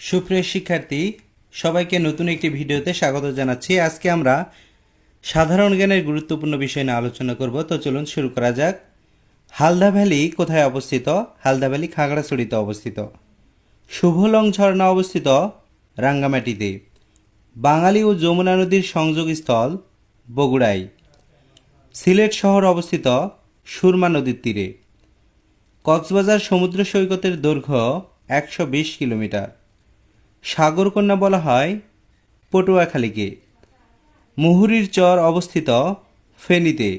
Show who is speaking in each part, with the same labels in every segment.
Speaker 1: সুপ্রিয় শিক্ষার্থী, সবাইকে নতুন একটি ভিডিওতে স্বাগত জানাচ্ছি। আজকে আমরা সাধারণ জ্ঞানের গুরুত্বপূর্ণ বিষয় নিয়ে আলোচনা করব। তো চলুন শুরু করা যাক। হালদা ভ্যালি কোথায় অবস্থিত? হালদা ভ্যালি খাগড়াছড়িতে অবস্থিত। শুভলং ঝর্ণা অবস্থিত রাঙ্গামাটিতে। বাঙালি ও যমুনা নদীর সংযোগস্থল বগুড়ায়। সিলেট শহর অবস্থিত সুরমা নদীর তীরে। কক্সবাজার সমুদ্র সৈকতের দৈর্ঘ্য 120 কিলোমিটার। সাগরকন্যা বলা হয় পটুয়াখালীকে। মুহুরীর চর অবস্থিত ফেনীতে।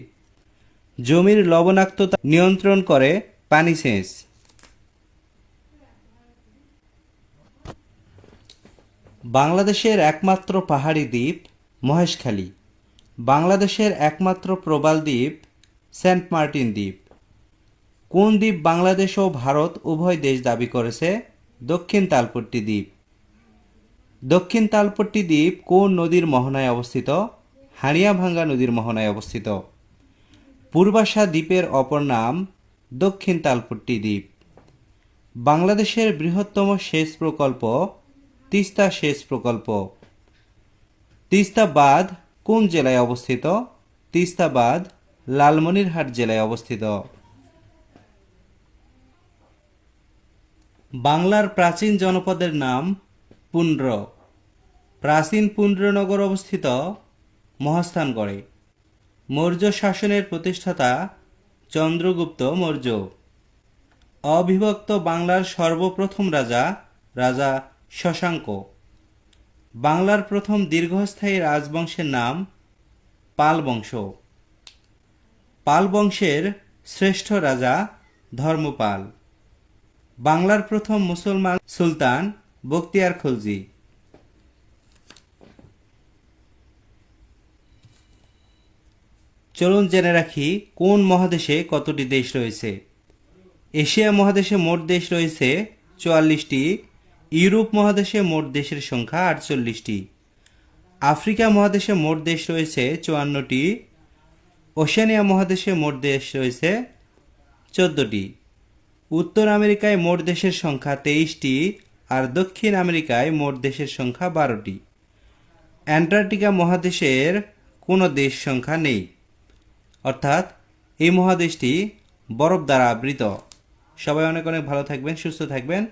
Speaker 1: জমির লবণাক্ততা নিয়ন্ত্রণ করে পানি সেচ। বাংলাদেশের একমাত্র পাহাড়ি দ্বীপ মহেশখালী। বাংলাদেশের একমাত্র প্রবাল দ্বীপ সেন্ট মার্টিন দ্বীপ। কোন দ্বীপ বাংলাদেশ ও ভারত উভয় দেশ দাবি করেছে? দক্ষিণ তালপট্টি দ্বীপ। দক্ষিণ তালপট্টি দ্বীপ কোন নদীর মোহনায় অবস্থিত? হাড়িয়াভাঙ্গা নদীর মোহনায় অবস্থিত। পূর্বাশা দ্বীপের অপর নাম দক্ষিণ তালপট্টি দ্বীপ। বাংলাদেশের বৃহত্তম সেচ প্রকল্প তিস্তা সেচ প্রকল্প। তিস্তা বাঁধ কোন জেলায় অবস্থিত? তিস্তা বাঁধ লালমনিরহাট জেলায় অবস্থিত। বাংলার প্রাচীন জনপদের নাম পুন্ড্র। প্রাচীন পুন্ড্রনগর অবস্থিত মহাস্থানগড়ে। মৌর্য শাসনের প্রতিষ্ঠাতা চন্দ্রগুপ্ত মৌর্য। অবিভক্ত বাংলার সর্বপ্রথম রাজা রাজা শশাঙ্ক। বাংলার প্রথম দীর্ঘস্থায়ী রাজবংশের নাম পাল বংশ। পাল বংশের শ্রেষ্ঠ রাজা ধর্মপাল। বাংলার প্রথম মুসলমান সুলতান বখতিয়ার খলজি। চলুন জেনে রাখি কোন মহাদেশে কতটি দেশ রয়েছে। এশিয়া মহাদেশে মোট দেশ রয়েছে 44টি। ইউরোপ মহাদেশে মোট দেশের সংখ্যা 48টি। আফ্রিকা মহাদেশে মোট দেশ রয়েছে 54টি। ওশেনিয়া মহাদেশে মোট দেশ রয়েছে 14টি। উত্তর আমেরিকায় মোট দেশের সংখ্যা 23টি আর দক্ষিণ আমেরিকায় মোট দেশের সংখ্যা 12টি। অ্যান্টার্কটিকা মহাদেশের কোনো দেশ সংখ্যা নেই, অর্থাৎ এই মহাদেশটি বরফ দ্বারা আবৃত। সবাই অনেক অনেক ভালো থাকবেন, সুস্থ থাকবেন।